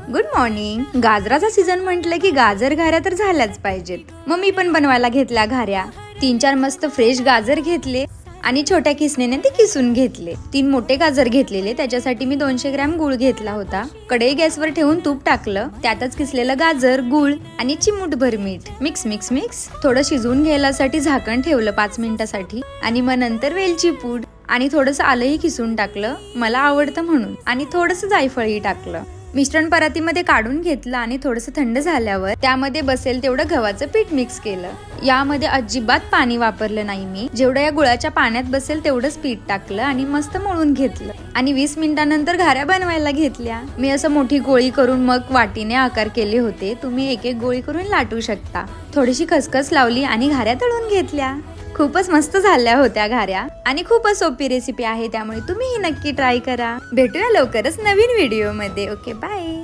Good morning. गाजराचा season म्हटलं की गाजर घाऱ्या तर झाल्याच पाहिजेत। मग मी पण बनवायला घेतल्या घाऱ्या। 3-4 मस्त फ्रेश गाजर घेतले आणि छोट्या किसणीने ते किसून घेतले। 3 मोठे गाजर घेतलेले, त्याच्यासाठी मी 200 ग्रॅम गूळ घेतला होता। कढई गॅसवर ठेवून तूप टाकलं, त्यातच किसलेलं गाजर, गूळ आणि चिमूटभर मीठ मिक्स मिक्स मिक्स थोडं शिजवून घ्यायसाठी झाकण ठेवलं 5 मिनिटासाठी आणि मग नंतर वेलची पूड आणि थोडंसं आलंही किसून टाकलं, मला आवडतं म्हणून, आणि थोडंसं जायफळही टाकलं। मिश्रण परातीमध्ये काढून घेतलं आणि थोडंसं थंड झाल्यावर त्यामध्ये बसेल तेवढं गव्हाचं पीठ मिक्स केलं। यामध्ये अजिबात पाणी वापरलं नाही मी, जेवढं या गुळाच्या पाण्यात बसेल तेवढंच पीठ टाकलं आणि मस्त मळून घेतलं आणि 20 मिनिटांनंतर घाऱ्या बनवायला घेतल्या। मी असं मोठी गोळी करून मग वाटीने आकार केले होते, तुम्ही एक एक गोळी करून लाटू शकता। थोडीशी खसखस लावली आणि घाऱ्या तळून घेतल्या। खूपच मस्त झाल्या होत्या घाऱ्या आणि खूपच सोपी रेसिपी आहे, त्यामुळे तुम्ही ही नक्की ट्राय करा। भेटूया लवकरच नवीन व्हिडिओ मध्ये। Okay, bye.